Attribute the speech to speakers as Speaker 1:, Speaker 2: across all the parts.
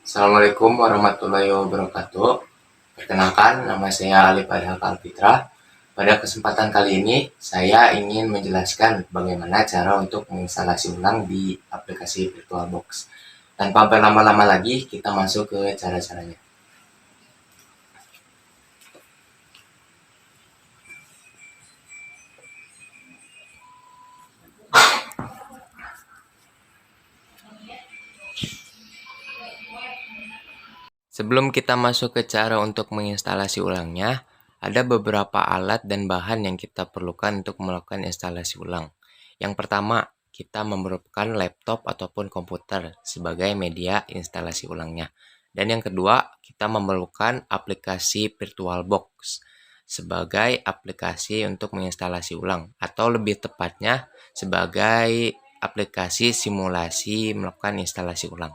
Speaker 1: Assalamualaikum warahmatullahi wabarakatuh. Perkenalkan, nama saya Ali Padhal Kalfitra. Pada kesempatan kali ini, saya ingin menjelaskan bagaimana cara untuk menginstalasi ulang di aplikasi VirtualBox. Tanpa berlama-lama lagi, kita masuk ke cara-caranya. Sebelum kita masuk ke cara untuk menginstalasi ulangnya, ada beberapa alat dan bahan yang kita perlukan untuk melakukan instalasi ulang. Yang pertama, kita memerlukan laptop ataupun komputer sebagai media instalasi ulangnya. Dan yang kedua, kita memerlukan aplikasi VirtualBox sebagai aplikasi untuk menginstalasi ulang, atau lebih tepatnya sebagai aplikasi simulasi melakukan instalasi ulang.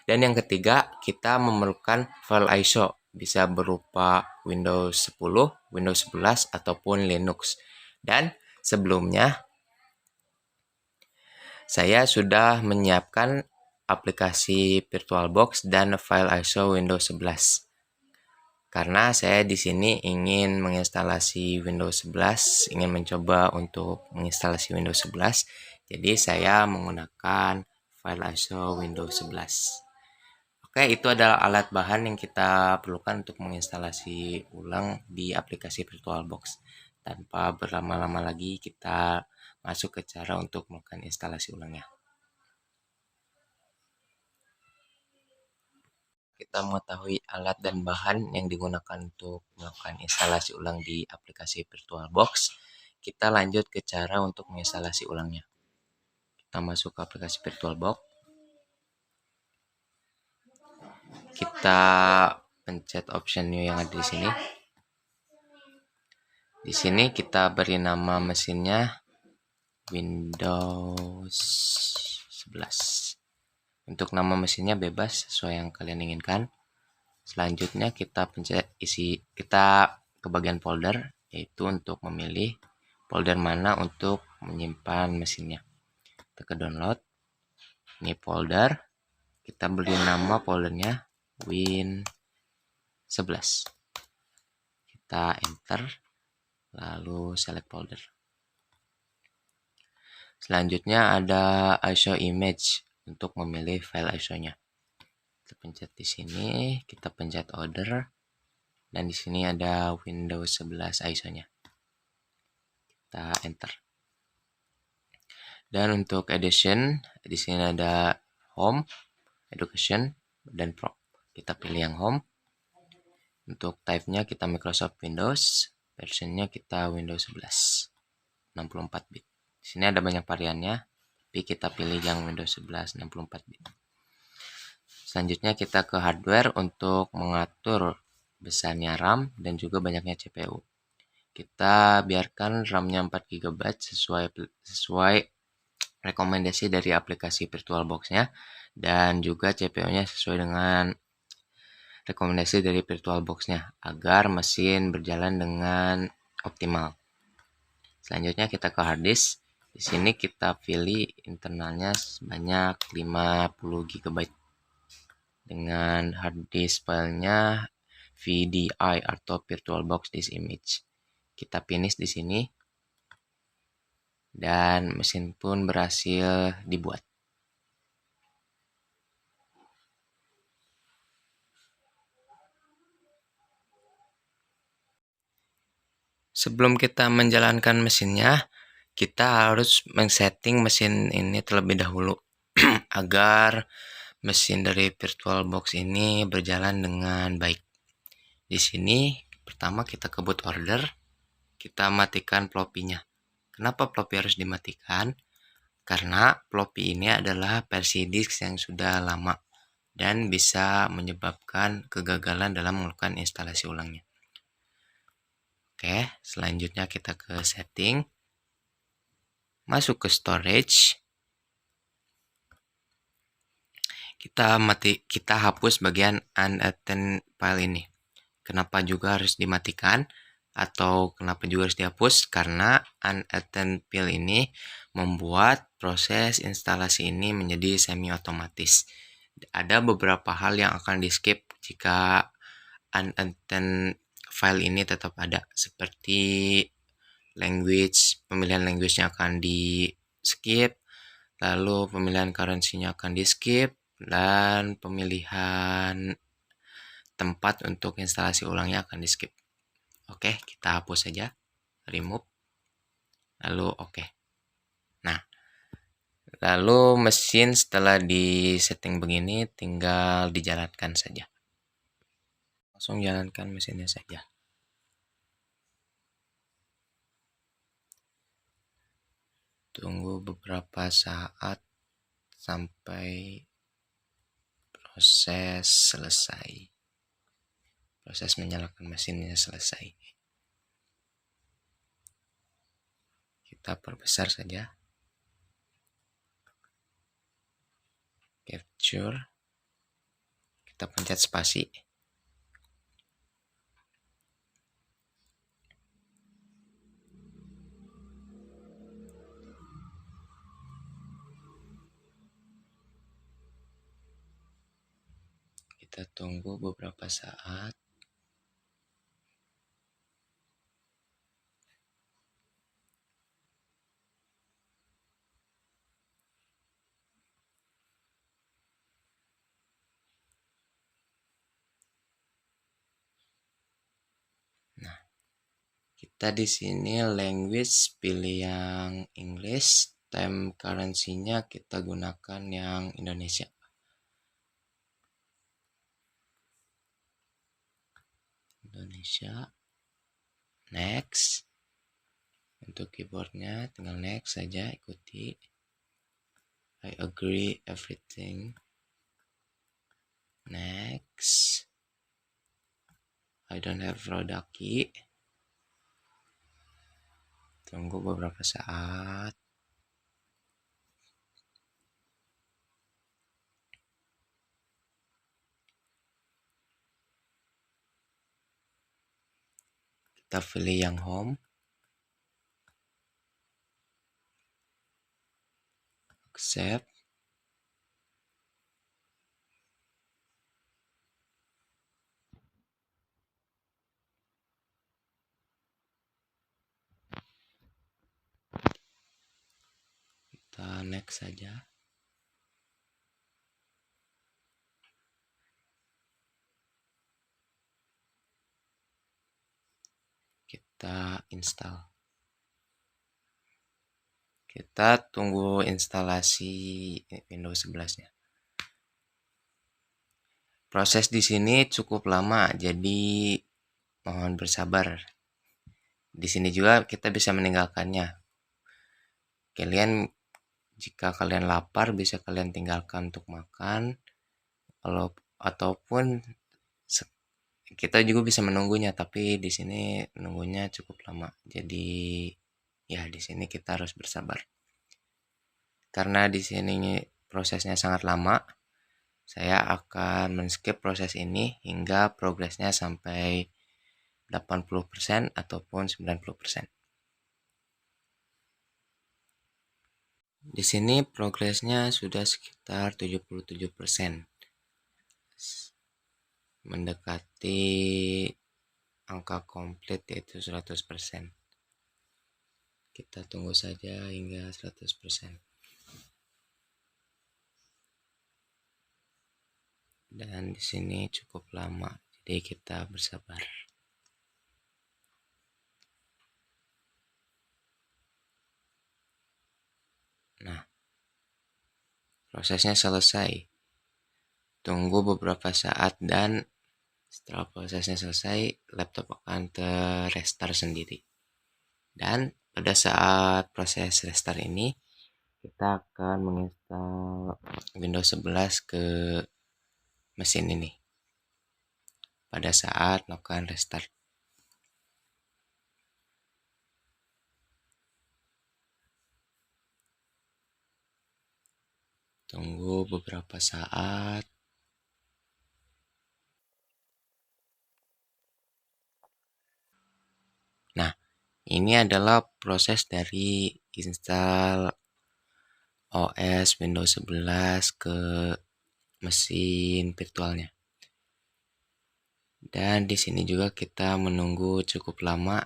Speaker 1: Dan yang ketiga, kita memerlukan file ISO, bisa berupa Windows 10, Windows 11, ataupun Linux. Dan sebelumnya, saya sudah menyiapkan aplikasi VirtualBox dan file ISO Windows 11. Karena saya di sini ingin menginstalasi Windows 11, ingin mencoba untuk menginstalasi Windows 11, jadi saya menggunakan file ISO Windows 11. Oke, itu adalah alat bahan yang kita perlukan untuk menginstalasi ulang di aplikasi VirtualBox. Tanpa berlama-lama lagi, kita masuk ke cara untuk melakukan instalasi ulangnya. Kita mengetahui alat dan bahan yang digunakan untuk melakukan instalasi ulang di aplikasi VirtualBox. Kita lanjut ke cara untuk menginstalasi ulangnya. Kita masuk ke aplikasi VirtualBox. Kita pencet option new yang ada di sini. Di sini kita beri nama mesinnya Windows 11. Untuk nama mesinnya bebas sesuai yang kalian inginkan. Selanjutnya kita pencet kita ke bagian folder, yaitu untuk memilih folder mana untuk menyimpan mesinnya. Kita ke download. Ini folder. Kita beri nama foldernya Win11. Kita enter, lalu select folder. Selanjutnya ada ISO image untuk memilih file ISO-nya. Kita pencet di sini, kita pencet order, dan di sini ada Windows 11 ISO-nya. Kita enter. Dan untuk edition, di sini ada home, education, dan pro. Kita pilih yang home. Untuk type-nya kita Microsoft Windows, versionnya kita Windows 11, 64 bit. Di sini ada banyak variannya, tapi kita pilih yang Windows 11 64 bit. Selanjutnya kita ke hardware untuk mengatur besarnya RAM dan juga banyaknya CPU. Kita biarkan RAM-nya 4 GB sesuai rekomendasi dari aplikasi VirtualBox-nya, dan juga CPU-nya sesuai dengan rekomendasi dari VirtualBox-nya agar mesin berjalan dengan optimal. Selanjutnya kita ke hard disk. Di sini kita pilih internalnya sebanyak 50 GB dengan hard disk filenya VDI atau VirtualBox Disk Image. Kita finish di sini dan mesin pun berhasil dibuat. Sebelum kita menjalankan mesinnya, kita harus men-setting mesin ini terlebih dahulu agar mesin dari VirtualBox ini berjalan dengan baik. Di sini pertama kita ke boot order, kita matikan floppy-nya. Kenapa floppy harus dimatikan? Karena floppy ini adalah versi disk yang sudah lama dan bisa menyebabkan kegagalan dalam melakukan instalasi ulangnya. Oke, selanjutnya kita ke setting, masuk ke storage, kita hapus bagian unattended file ini. Kenapa juga harus dimatikan atau kenapa juga harus dihapus? Karena unattended file ini membuat proses instalasi ini menjadi semi otomatis ada beberapa hal yang akan di skip jika unintended file ini tetap ada, seperti pemilihan language-nya akan di skip, lalu pemilihan currency-nya akan di skip, dan pemilihan tempat untuk instalasi ulangnya akan di skip. Oke, kita hapus saja, remove, lalu oke. Nah, lalu mesin setelah di setting begini tinggal dijalankan saja. Langsung jalankan mesinnya saja. Tunggu beberapa saat sampai proses selesai. Proses menyalakan mesinnya selesai. Kita perbesar saja. Capture. Kita pencet spasi. Kita tunggu beberapa saat. Nah, kita di sini language pilih yang English, time currency-nya kita gunakan yang Indonesia. Next. Untuk keyboardnya tinggal next saja, ikuti. I agree everything. Next. I don't have product key. Tunggu beberapa saat. Kita pilih yang home. Accept. Kita next saja. Kita install. Kita tunggu instalasi Windows 11-nya. Proses di sini cukup lama, jadi mohon bersabar. Di sini juga kita bisa meninggalkannya. Jika kalian lapar, bisa kalian tinggalkan untuk makan. Ataupun kita juga bisa menunggunya, tapi di sini nunggunya cukup lama. Jadi ya di sini kita harus bersabar. Karena di sini prosesnya sangat lama, saya akan men-skip proses ini hingga progresnya sampai 80% ataupun 90%. Di sini progresnya sudah sekitar 77%. Mendekati angka komplit yaitu 100%. Kita tunggu saja hingga 100%. Dan di sini cukup lama, jadi kita bersabar. Nah, prosesnya selesai. Tunggu beberapa saat dan setelah prosesnya selesai, laptop akan terrestart sendiri. Dan pada saat proses restart ini, kita akan menginstal Windows 11 ke mesin ini. Pada saat melakukan restart. Tunggu beberapa saat. Nah, ini adalah proses dari install OS Windows 11 ke mesin virtualnya. Dan di sini juga kita menunggu cukup lama,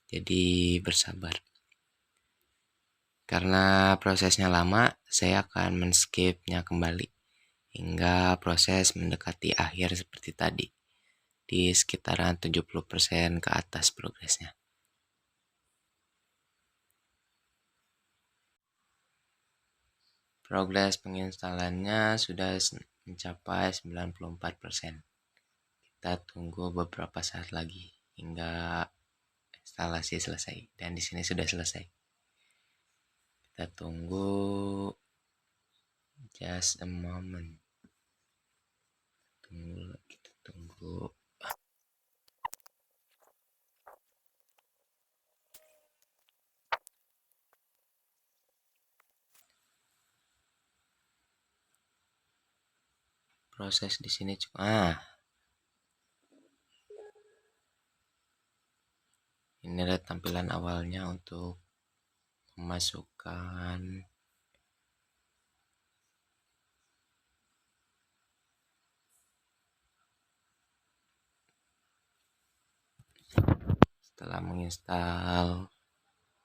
Speaker 1: jadi bersabar. Karena prosesnya lama, saya akan men-skipnya kembali hingga proses mendekati akhir seperti tadi, di sekitaran 70% ke atas progresnya. Progres penginstalannya sudah mencapai 94%. Kita tunggu beberapa saat lagi hingga instalasi selesai. Dan di sini sudah selesai. Kita tunggu just a moment. Kita tunggu. Proses di sini ini adalah tampilan awalnya untuk memasukkan setelah menginstal.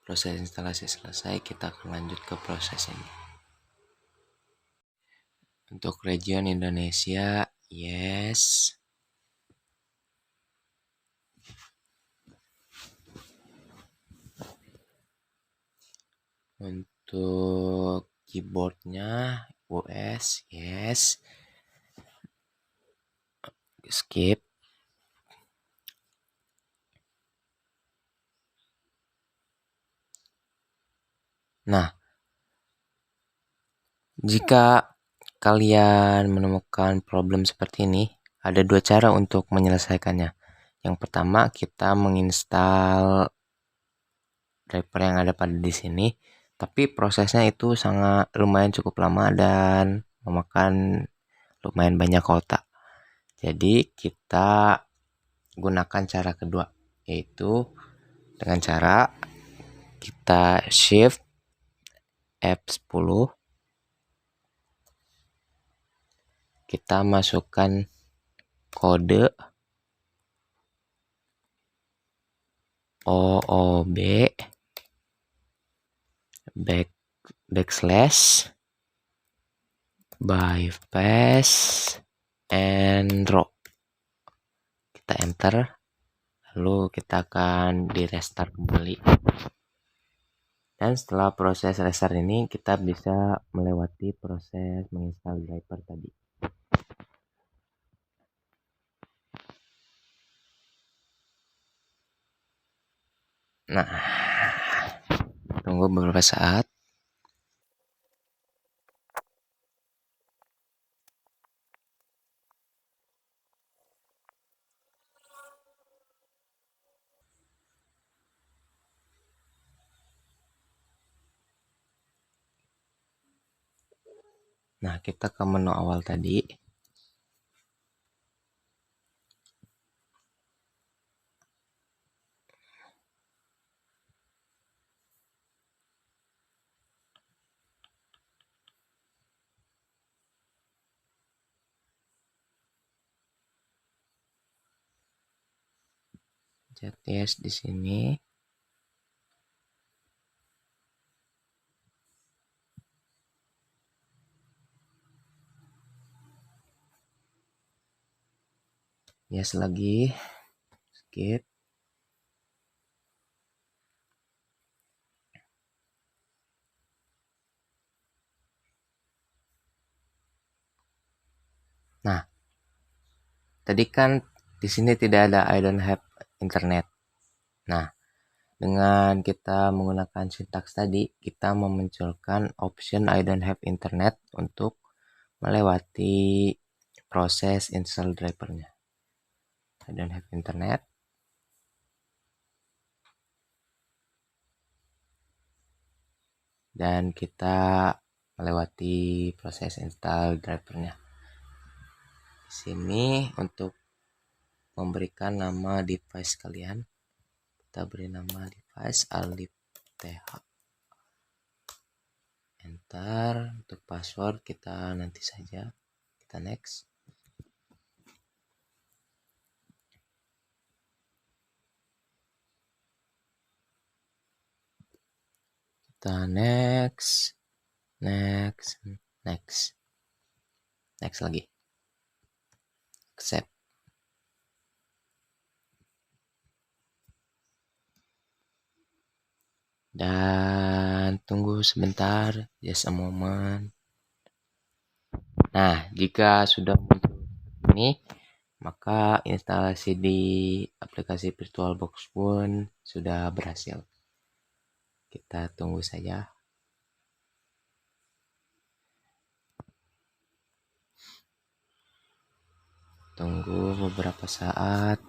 Speaker 1: Proses instalasi selesai, kita akan lanjut ke proses ini. Untuk region Indonesia, yes. Untuk keyboardnya US, yes. Skip. Nah, jika kalian menemukan problem seperti ini, ada dua cara untuk menyelesaikannya. Yang pertama, kita menginstal driver yang ada pada di sini, tapi prosesnya itu sangat lumayan cukup lama dan memakan lumayan banyak kuota. Jadi kita gunakan cara kedua, yaitu dengan cara kita shift F10, kita masukkan kode OOB backslash bypass and raw. Kita enter, lalu kita akan di restart kembali. Dan setelah proses restart ini, kita bisa melewati proses menginstal driver tadi. Nah, tunggu beberapa saat. Nah, kita ke menu awal tadi. Yes di sini. Yes lagi. Skip. Nah, tadi kan di sini tidak ada I don't have internet. Nah, dengan kita menggunakan sintaks tadi, kita memunculkan option I don't have internet untuk melewati proses install drivernya. I don't have internet. Dan kita melewati proses install drivernya. Di sini untuk memberikan nama device kalian, kita beri nama device alif th. Enter. Untuk password kita nanti saja, Kita next. Kita next lagi, accept. Dan tunggu sebentar, just a moment. Nah, jika sudah muncul ini, maka instalasi di aplikasi VirtualBox pun sudah berhasil. Kita tunggu saja. Tunggu beberapa saat.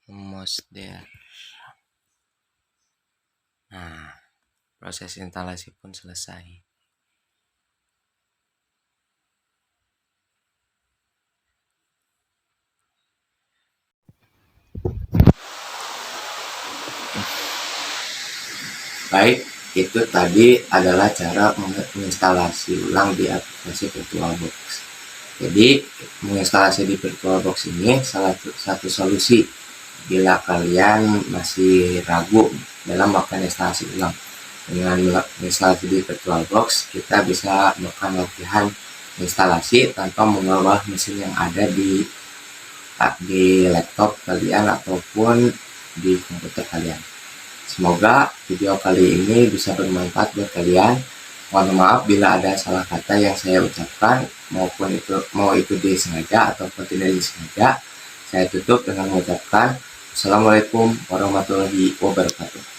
Speaker 1: Almost there. Nah, proses instalasi pun selesai. Baik, itu tadi adalah cara menginstalasi ulang di aplikasi VirtualBox. Jadi, menginstalasi di VirtualBox ini salah satu solusi bila kalian masih ragu dalam melakukan instalasi ulang. Dengan instalasi di VirtualBox, kita bisa melakukan latihan instalasi tanpa mengubah mesin yang ada di laptop kalian ataupun di komputer kalian. Semoga video kali ini bisa bermanfaat buat kalian. Mohon maaf bila ada salah kata yang saya ucapkan, maupun mau itu disengaja ataupun tidak disengaja. Saya tutup dengan mengucapkan Assalamualaikum warahmatullahi wabarakatuh.